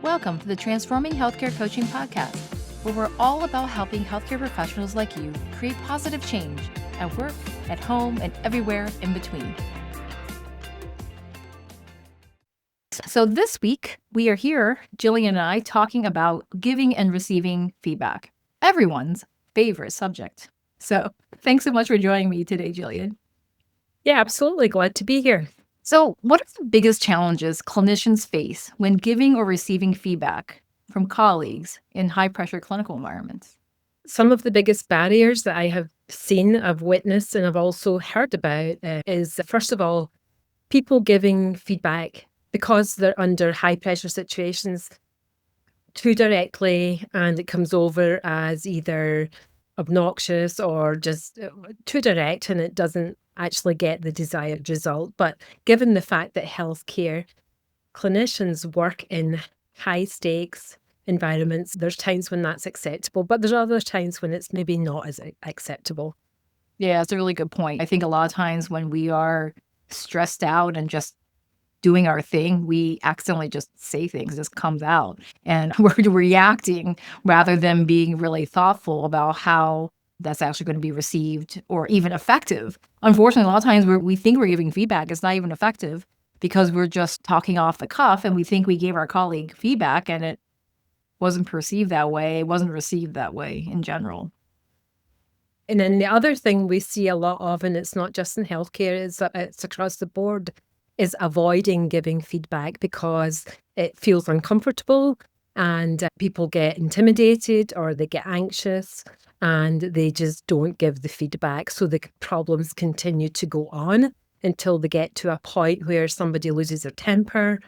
Welcome to the Transforming Healthcare Coaching Podcast, where we're all about helping healthcare professionals like you create positive change at work, at home, and everywhere in between. So this week, we are here, Jillian and I, talking about giving and receiving feedback, everyone's favorite subject. So thanks so much for joining me today, Jillian. Yeah, absolutely. Glad to be here. So what are the biggest challenges clinicians face when giving or receiving feedback from colleagues in high-pressure clinical environments? Some of the biggest barriers that I have seen, I've witnessed, and I've also heard about is, first of all, people giving feedback because they're under high-pressure situations too directly, and it comes over as either obnoxious or just too direct, and it doesn't actually get the desired result. But given the fact that healthcare clinicians work in high stakes environments, there's times when that's acceptable, but there's other times when it's maybe not as acceptable. Yeah, that's a really good point. I think a lot of times when we are stressed out and just doing our thing, we accidentally just say things, it just comes out. And we're reacting rather than being really thoughtful about how that's actually going to be received or even effective. Unfortunately, a lot of times we think we're giving feedback, it's not even effective because we're just talking off the cuff and we think we gave our colleague feedback and it wasn't perceived that way, it wasn't received that way in general. And then the other thing we see a lot of, and it's not just in healthcare, it's across the board, is avoiding giving feedback because it feels uncomfortable and people get intimidated or they get anxious and they just don't give the feedback. So the problems continue to go on until they get to a point where somebody loses their temper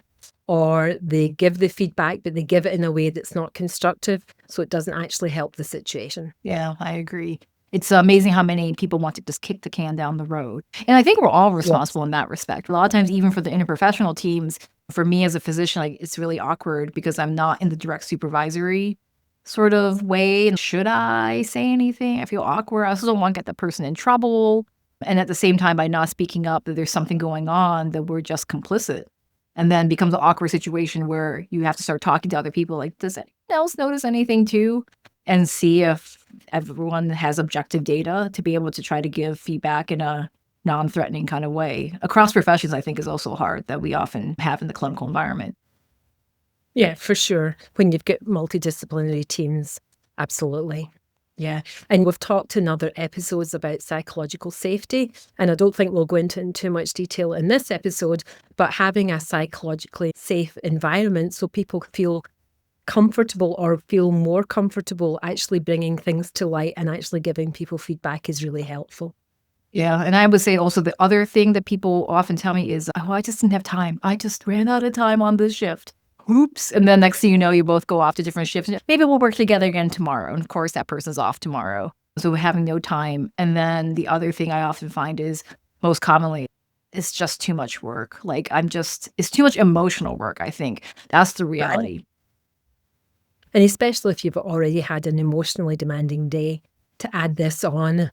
or they give the feedback, but they give it in a way that's not constructive. So it doesn't actually help the situation. Yeah, I agree. It's amazing how many people want to just kick the can down the road. And I think we're all responsible in that respect. A lot of times, even for the interprofessional teams, for me as a physician, like it's really awkward because I'm not in the direct supervisory sort of way. And should I say anything? I feel awkward. I also don't want to get the person in trouble. And at the same time, by not speaking up that there's something going on, that we're just complicit. And then becomes an awkward situation where you have to start talking to other people like, does anyone else notice anything too? And see if everyone has objective data to be able to try to give feedback in a non-threatening kind of way. Across professions, I think, is also hard that we often have in the clinical environment. Yeah, for sure. When you've got multidisciplinary teams, absolutely. Yeah. And we've talked in other episodes about psychological safety, and I don't think we'll go into it in too much detail in this episode, but having a psychologically safe environment so people feel comfortable or feel more comfortable actually bringing things to light and actually giving people feedback is really helpful. Yeah. And I would say also the other thing that people often tell me is, oh, I just didn't have time. I just ran out of time on this shift. Oops. And then next thing you know, you both go off to different shifts. Maybe we'll work together again tomorrow. And of course, that person's off tomorrow. So we're having no time. And then the other thing I often find is most commonly, it's just too much work. Like it's too much emotional work, I think. That's the reality. Right. And especially if you've already had an emotionally demanding day, to add this on.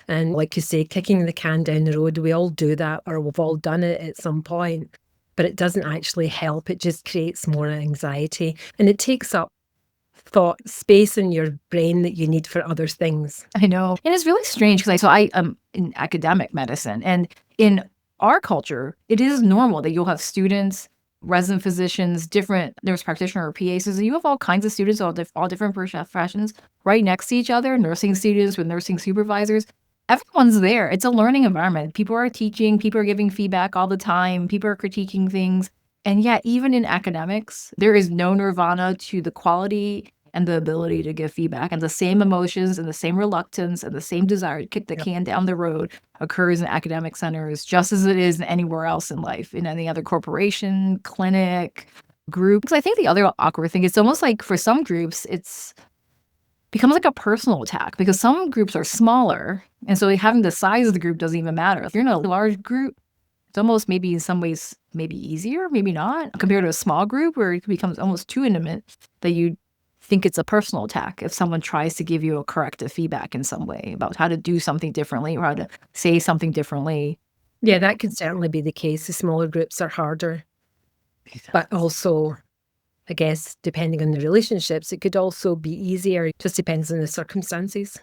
And like you say, kicking the can down the road, we all do that, or we've all done it at some point, but it doesn't actually help. It just creates more anxiety and it takes up thought space in your brain that you need for other things. I know. And it's really strange because I am in academic medicine, and in our culture, it is normal that you'll have students, resident physicians, different nurse practitioner or PAs, and you have all kinds of students, all different professions right next to each other, nursing students with nursing supervisors. Everyone's there. It's a learning environment. People are teaching, people are giving feedback all the time, people are critiquing things. And yet, even in academics, there is no nirvana to the quality and the ability to give feedback. And the same emotions and the same reluctance and the same desire to kick the can down the road occurs in academic centers just as it is anywhere else in life, in any other corporation, clinic, group. Because I think the other awkward thing, it's almost like for some groups, it's becomes like a personal attack because some groups are smaller. And so having the size of the group doesn't even matter. If you're in a large group, it's almost maybe in some ways maybe easier, maybe not, compared to a small group where it becomes almost too intimate that you think it's a personal attack if someone tries to give you a corrective feedback in some way about how to do something differently or how to say something differently. Yeah, that could certainly be the case. The smaller groups are harder, but also I guess, depending on the relationships, it could also be easier. It just depends on the circumstances.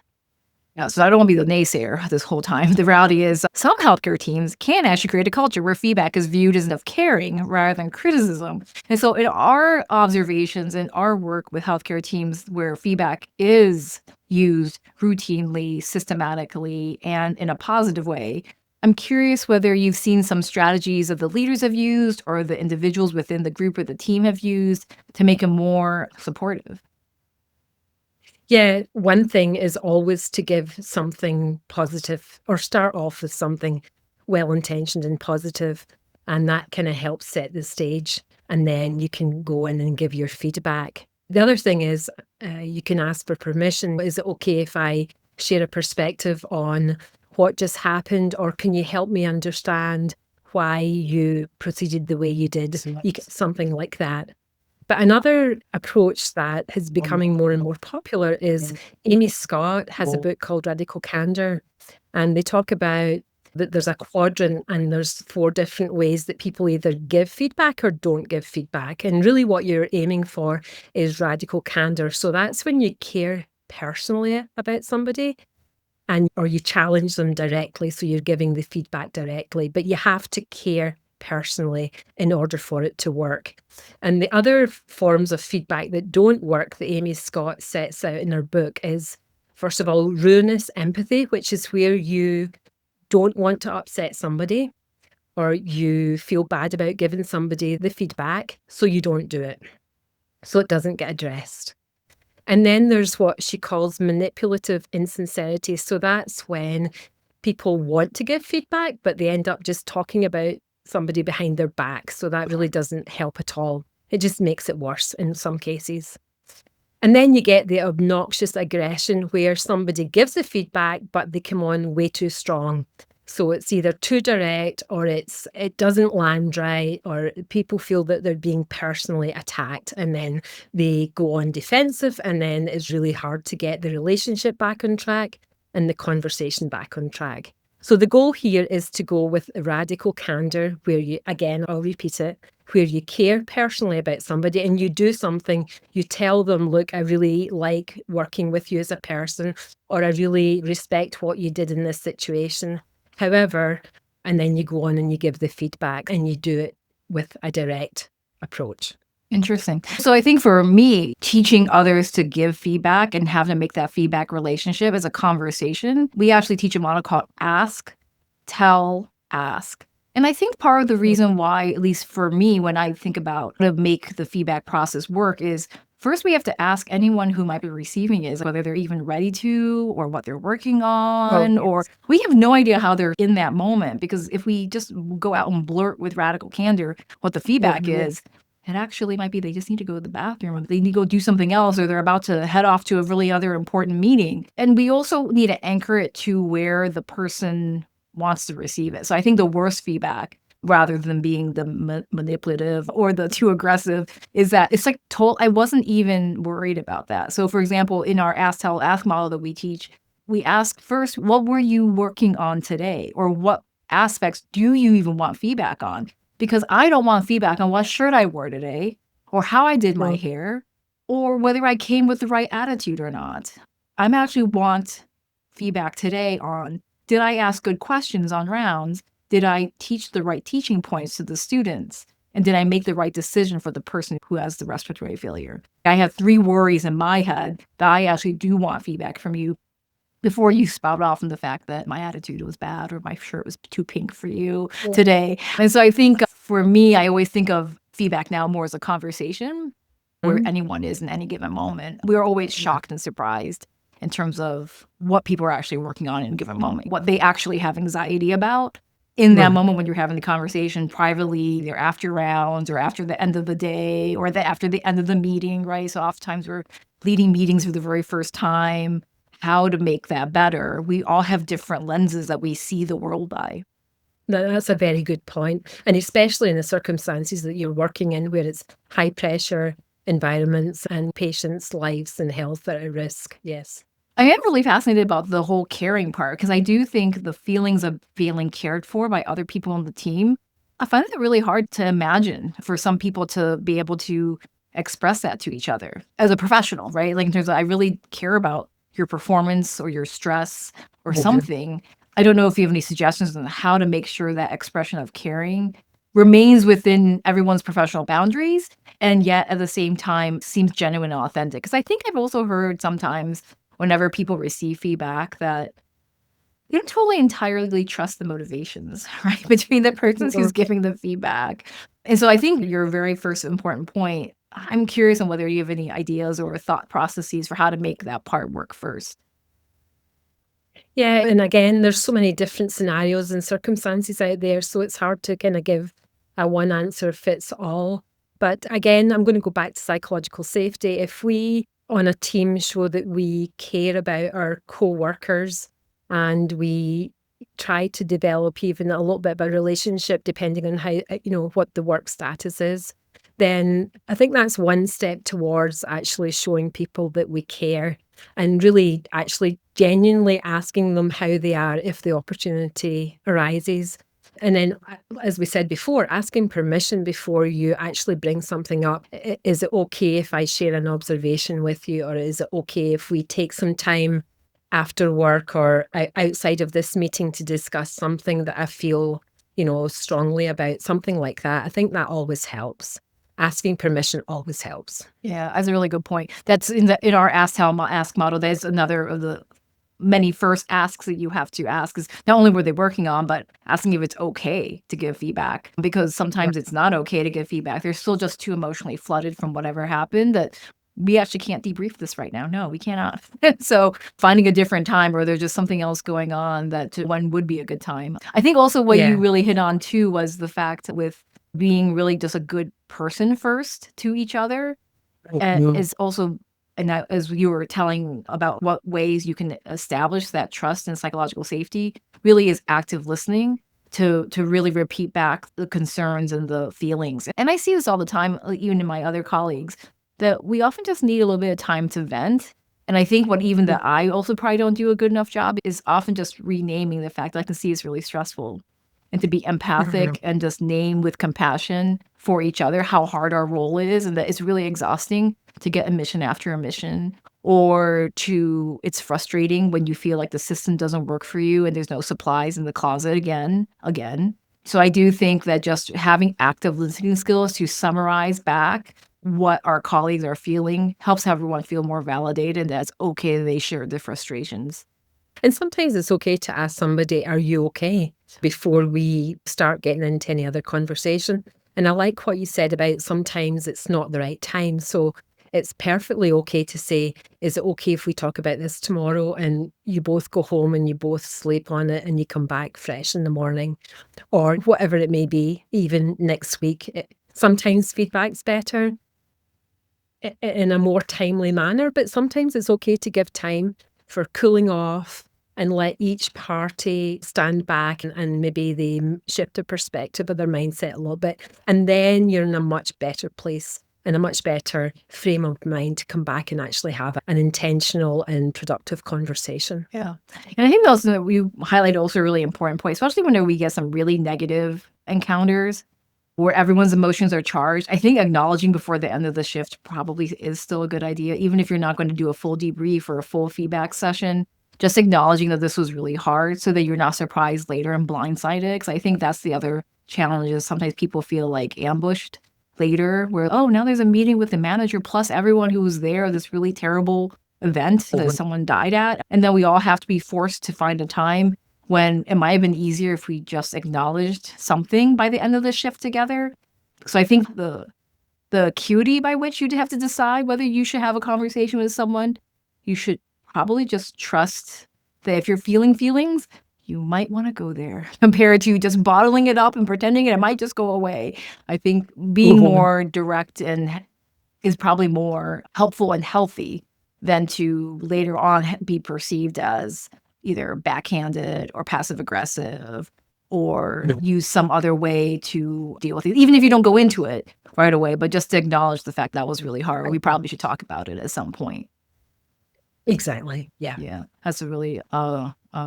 Yeah, so I don't want to be the naysayer this whole time. The reality is some healthcare teams can actually create a culture where feedback is viewed as of caring rather than criticism. And so in our observations and our work with healthcare teams where feedback is used routinely, systematically, and in a positive way, I'm curious whether you've seen some strategies that the leaders have used or the individuals within the group or the team have used to make it more supportive. Yeah, one thing is always to give something positive or start off with something well-intentioned and positive, and that kind of helps set the stage. And then you can go in and give your feedback. The other thing is you can ask for permission. Is it okay if I share a perspective on what just happened, or can you help me understand why you proceeded the way you did? Something like that. But another approach that is becoming more and more popular is Amy Scott has a book called Radical Candor, and they talk about that there's a quadrant and there's 4 different ways that people either give feedback or don't give feedback. And really what you're aiming for is radical candor. So that's when you care personally about somebody or you challenge them directly. So you're giving the feedback directly, but you have to care personally in order for it to work. And the other forms of feedback that don't work that Amy Scott sets out in her book is, first of all, ruinous empathy, which is where you don't want to upset somebody or you feel bad about giving somebody the feedback, so you don't do it. So it doesn't get addressed. And then there's what she calls manipulative insincerity. So that's when people want to give feedback, but they end up just talking about somebody behind their back. So that really doesn't help at all. It just makes it worse in some cases. And then you get the obnoxious aggression where somebody gives the feedback, but they come on way too strong. So it's either too direct or it doesn't land right, or people feel that they're being personally attacked, and then they go on defensive, and then it's really hard to get the relationship back on track and the conversation back on track. So the goal here is to go with a radical candor where you, again, I'll repeat it, where you care personally about somebody and you do something, you tell them, look, I really like working with you as a person, or I really respect what you did in this situation. However, and then you go on and you give the feedback and you do it with a direct approach. Interesting. So I think for me, teaching others to give feedback and have them make that feedback relationship as a conversation, we actually teach a model called ask, tell, ask. And I think part of the reason why, at least for me, when I think about how to make the feedback process work is first we have to ask anyone who might be receiving it whether they're even ready to or what they're working on, or we have no idea how they're in that moment. Because if we just go out and blurt with radical candor what the feedback is, it actually might be they just need to go to the bathroom, or they need to go do something else, or they're about to head off to a really other important meeting. And we also need to anchor it to where the person wants to receive it. So I think the worst feedback, rather than being the manipulative or the too aggressive, is that it's like I wasn't even worried about that. So for example, in our ask, tell, ask model that we teach, we ask first, what were you working on today? Or what aspects do you even want feedback on? Because I don't want feedback on what shirt I wore today, or how I did my hair, or whether I came with the right attitude or not. I actually want feedback today on, did I ask good questions on rounds? Did I teach the right teaching points to the students? And did I make the right decision for the person who has the respiratory failure? I have 3 worries in my head that I actually do want feedback from you before you spout off on the fact that my attitude was bad or my shirt was too pink for you today. And so I think for me, I always think of feedback now more as a conversation where anyone is in any given moment. We're always shocked and surprised in terms of what people are actually working on in a given moment, what they actually have anxiety about in that moment when you're having the conversation privately, or after rounds, or after the end of the day, or after the end of the meeting, right? So oftentimes we're leading meetings for the very first time. How to make that better. We all have different lenses that we see the world by. That's a very good point. And especially in the circumstances that you're working in, where it's high pressure environments and patients' lives and health are at risk. Yes. I am really fascinated about the whole caring part, because I do think the feelings of feeling cared for by other people on the team, I find it really hard to imagine for some people to be able to express that to each other as a professional, right? Like in terms of, I really care about your performance or your stress or something. I don't know if you have any suggestions on how to make sure that expression of caring remains within everyone's professional boundaries and yet at the same time seems genuine and authentic. Because I think I've also heard sometimes whenever people receive feedback that you don't totally entirely trust the motivations, right, between the person who's giving the feedback. And so I think your very first important point, I'm curious on whether you have any ideas or thought processes for how to make that part work first. Yeah, and again, there's so many different scenarios and circumstances out there, so it's hard to kind of give a one answer fits all. But again, I'm going to go back to psychological safety. If we on a team show that we care about our co-workers and we try to develop even a little bit of a relationship depending on how, what the work status is, then I think that's one step towards actually showing people that we care and really actually genuinely asking them how they are if the opportunity arises. And then, as we said before, asking permission before you actually bring something up. Is it okay if I share an observation with you, or is it okay if we take some time after work or outside of this meeting to discuss something that I feel, strongly about, something like that? I think that always helps. Asking permission always helps. Yeah, that's a really good point. That's in our ask how ask model. There's another of the many first asks that you have to ask is not only were they working on, but asking if it's okay to give feedback, because sometimes it's not okay to give feedback. They're still just too emotionally flooded from whatever happened that we actually can't debrief this right now. No, we cannot. So finding a different time, or there's just something else going on that when would be a good time. I think also what you really hit on too was the fact with being really just a good person first to each other is also, and as you were telling about what ways you can establish that trust and psychological safety, really is active listening to really repeat back the concerns and the feelings. And I see this all the time, even in my other colleagues, that we often just need a little bit of time to vent. And I think what even that I also probably don't do a good enough job is often just renaming the fact that I can see it's really stressful, and to be empathic and just name with compassion for each other how hard our role is, and that it's really exhausting to get admission after admission, or it's frustrating when you feel like the system doesn't work for you and there's no supplies in the closet again. So I do think that just having active listening skills to summarize back what our colleagues are feeling helps everyone feel more validated that it's okay that they share their frustrations. And sometimes it's okay to ask somebody, are you okay? Before we start getting into any other conversation. And I like what you said about sometimes it's not the right time. So it's perfectly okay to say, is it okay if we talk about this tomorrow? And you both go home and you both sleep on it and you come back fresh in the morning, or whatever it may be, even next week. Sometimes feedback's better in a more timely manner, but sometimes it's okay to give time for cooling off and let each party stand back and maybe they shift their perspective of their mindset a little bit. And then you're in a much better place and a much better frame of mind to come back and actually have an intentional and productive conversation. Yeah. And I think also you highlight also a really important point, especially when we get some really negative encounters where everyone's emotions are charged. I think acknowledging before the end of the shift probably is still a good idea, even if you're not going to do a full debrief or a full feedback session. Just acknowledging that this was really hard so that you're not surprised later and blindsided. Because I think that's the other challenge is sometimes people feel like ambushed later where, oh, now there's a meeting with the manager plus everyone who was there at this really terrible event that someone died at. And then we all have to be forced to find a time when it might have been easier if we just acknowledged something by the end of the shift together. So I think the acuity by which you'd have to decide whether you should have a conversation with someone, you should probably just trust that if you're feeling feelings, you might want to go there compared to just bottling it up and pretending it might just go away. I think being more direct and is probably more helpful and healthy than to later on be perceived as either backhanded or passive aggressive or use some other way to deal with it, even if you don't go into it right away, but just to acknowledge the fact that was really hard. We probably should talk about it at some point. Exactly. Yeah. Yeah. That's a really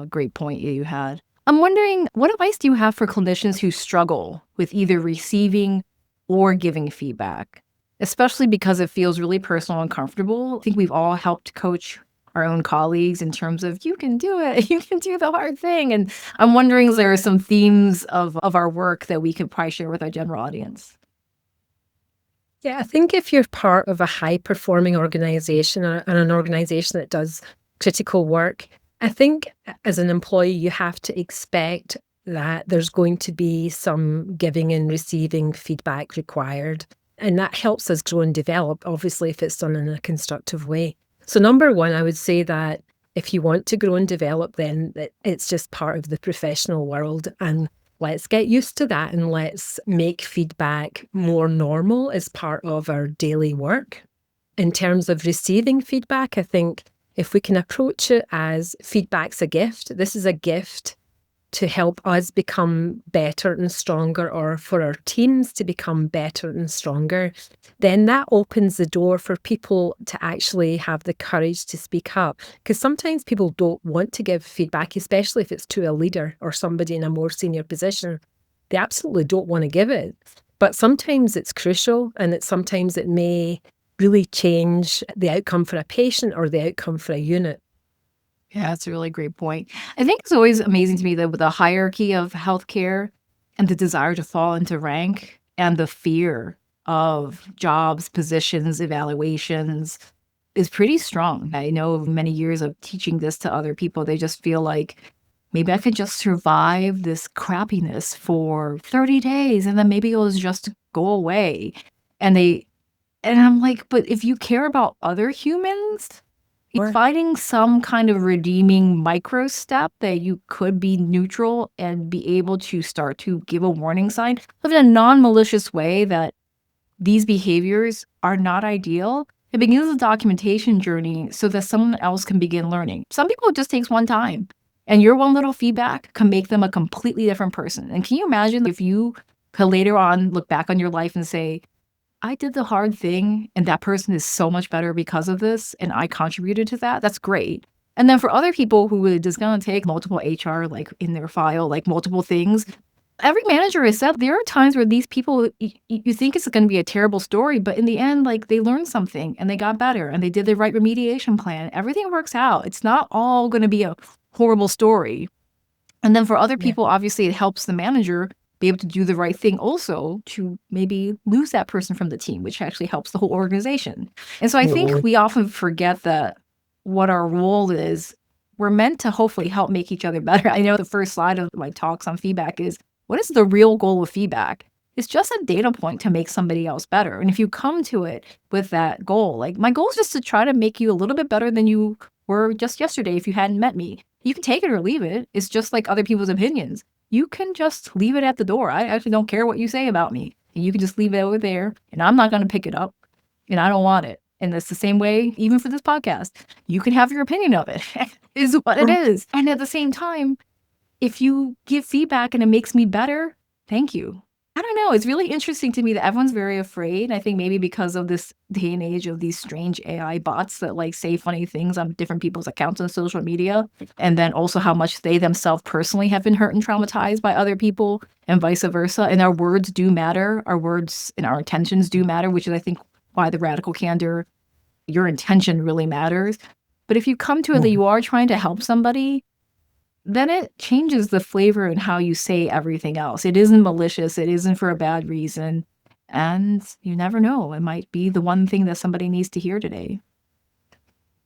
great point you had. I'm wondering, what advice do you have for clinicians who struggle with either receiving or giving feedback? especially because it feels really personal and comfortable. I think we've all helped coach our own colleagues in terms of you can do it, you can do the hard thing. And I'm wondering if there are some themes of our work that we could probably share with our general audience. Yeah, I think if you're part of a high-performing organization and an organization that does critical work, I think as an employee, you have to expect that there's going to be some giving and receiving feedback required. And that helps us grow and develop, obviously, if it's done in a constructive way. So number one, I would say that if you want to grow and develop, then it's just part of the professional world. And let's get used to that and let's make feedback more normal as part of our daily work. In terms of receiving feedback, I think if we can approach it as feedback's a gift, this is a gift to help us become better and stronger, or for our teams to become better and stronger, then that opens the door for people to actually have the courage to speak up. Because sometimes people don't want to give feedback, especially if it's to a leader or somebody in a more senior position. They absolutely don't want to give it. But sometimes it's crucial, and sometimes it may really change the outcome for a patient or the outcome for a unit. Yeah, that's a really great point. I think it's always amazing to me that with the hierarchy of healthcare and the desire to fall into rank and the fear of jobs, positions, evaluations is pretty strong. I know of many years of teaching this to other people, they just feel like maybe I could just survive this crappiness for 30 days and then maybe it'll just go away. And I'm like, but if you care about other humans, finding some kind of redeeming micro step that you could be neutral and be able to start to give a warning sign in a non-malicious way that these behaviors are not ideal. It begins a documentation journey so that someone else can begin learning. Some people, it just takes one time, and your one little feedback can make them a completely different person. And can you imagine if you could later on look back on your life and say, I did the hard thing and that person is so much better because of this and I contributed to that. That's great. And then for other people who are just going to take multiple HR, like in their file, like multiple things, every manager has said there are times where these people, you think it's going to be a terrible story, but in the end, like they learned something and they got better and they did the right remediation plan. Everything works out. It's not all going to be a horrible story. And then for other people, obviously it helps the manager be able to do the right thing also to maybe lose that person from the team, which actually helps the whole organization. And so I think we often forget that what our role is. We're meant to hopefully help make each other better. I know the first slide of my talks on feedback is, what is the real goal of feedback? It's just a data point to make somebody else better. And if you come to it with that goal, like my goal is just to try to make you a little bit better than you were just yesterday if you hadn't met me. You can take it or leave it. It's just like other people's opinions. You can just leave it at the door. I actually don't care what you say about me. And you can just leave it over there, and I'm not going to pick it up, and I don't want it. And it's the same way, even for this podcast. You can have your opinion of it, is what it is. And at the same time, if you give feedback and it makes me better, thank you. I don't know. It's really interesting to me that everyone's very afraid. I think maybe because of this day and age of these strange AI bots that like say funny things on different people's accounts on social media. And then also how much they themselves personally have been hurt and traumatized by other people and vice versa. And our words do matter. Our words and our intentions do matter, which is, I think, why the radical candor, your intention really matters. But if you come to it that you are trying to help somebody, then it changes the flavor and how you say everything else. It isn't malicious. It isn't for a bad reason. And you never know. It might be the one thing that somebody needs to hear today.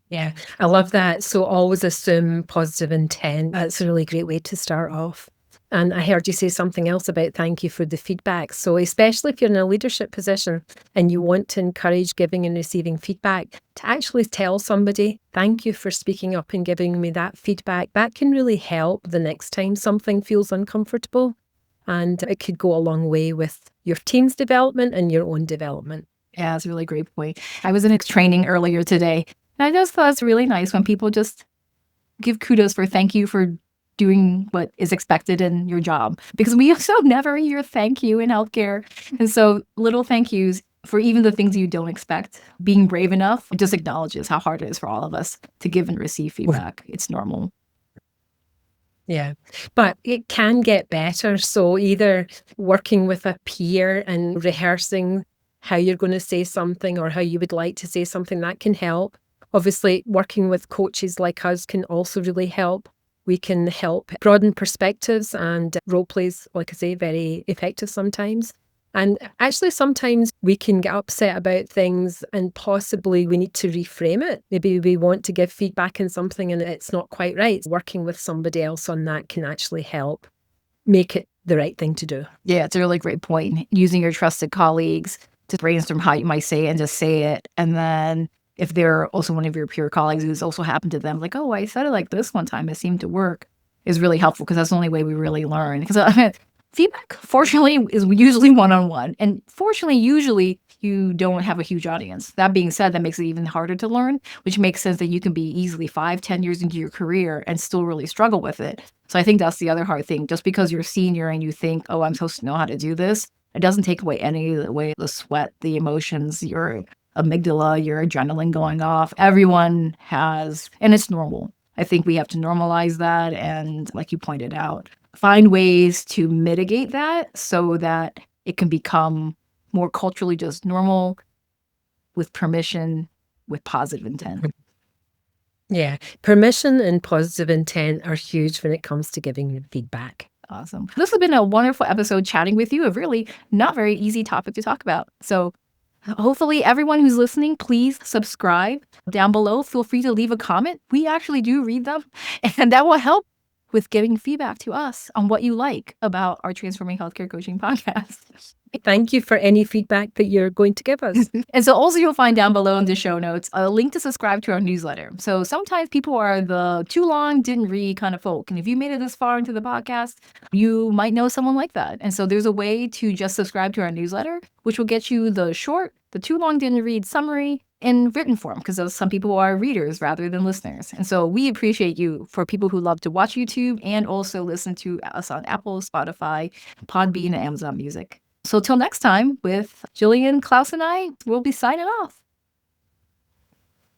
Yeah, I love that. So always assume positive intent. That's a really great way to start off. And I heard you say something else about thank you for the feedback. So especially if you're in a leadership position and you want to encourage giving and receiving feedback, to actually tell somebody, thank you for speaking up and giving me that feedback, that can really help the next time something feels uncomfortable. And it could go a long way with your team's development and your own development. Yeah, that's a really great point. I was in a training earlier today, and I just thought it's really nice when people just give kudos for thank you for doing what is expected in your job, because we also never hear thank you in healthcare. And so little thank yous for even the things you don't expect, being brave enough, it just acknowledges how hard it is for all of us to give and receive feedback. It's normal. Yeah, but it can get better. So either working with a peer and rehearsing how you're going to say something or how you would like to say something. That can help. Obviously, working with coaches like us can also really help. We can help broaden perspectives, and role plays, like I say, very effective sometimes. And actually, sometimes we can get upset about things and possibly we need to reframe it. Maybe we want to give feedback on something and it's not quite right. Working with somebody else on that can actually help make it the right thing to do. Yeah, it's a really great point. Using your trusted colleagues to brainstorm how you might say it and just say it. And then if they're also one of your peer colleagues who's also happened to them, like, oh, I said it like this one time, it seemed to work, is really helpful because that's the only way we really learn. Because feedback, fortunately, is usually one-on-one. And fortunately, usually you don't have a huge audience. That being said, that makes it even harder to learn, which makes sense that you can be easily 5-10 years into your career and still really struggle with it. So I think that's the other hard thing. Just because you're a senior and you think, oh, I'm supposed to know how to do this, it doesn't take away any of the sweat, the emotions, your amygdala, your adrenaline going off. Everyone has, and it's normal. I think we have to normalize that. And like you pointed out, find ways to mitigate that so that it can become more culturally just normal, with permission, with positive intent. Yeah, permission and positive intent are huge when it comes to giving feedback. Awesome. This has been a wonderful episode chatting with you, a really not very easy topic to talk about. So hopefully everyone who's listening, please subscribe down below. Feel free to leave a comment. We actually do read them, and that will help with giving feedback to us on what you like about our Transforming Healthcare Coaching podcast. Thank you for any feedback that you're going to give us. And so also you'll find down below in the show notes a link to subscribe to our newsletter. So sometimes people are the too long, didn't read kind of folk. And if you made it this far into the podcast, you might know someone like that. And so there's a way to just subscribe to our newsletter, which will get you the short, the too long, didn't read summary in written form, because some people are readers rather than listeners. And so we appreciate you for people who love to watch YouTube and also listen to us on Apple, Spotify, Podbean, and Amazon Music. So till next time, with Jillian, Klaus, and I, we'll be signing off.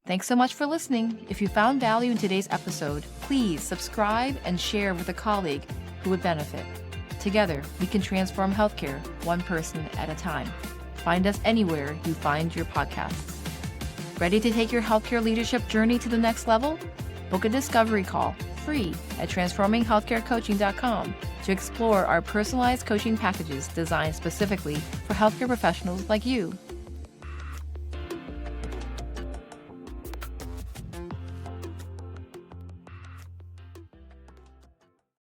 Thanks so much for listening. If you found value in today's episode, please subscribe and share with a colleague who would benefit. Together, we can transform healthcare one person at a time. Find us anywhere you find your podcasts. Ready to take your healthcare leadership journey to the next level? Book a discovery call, free, at transforminghealthcarecoaching.com to explore our personalized coaching packages designed specifically for healthcare professionals like you.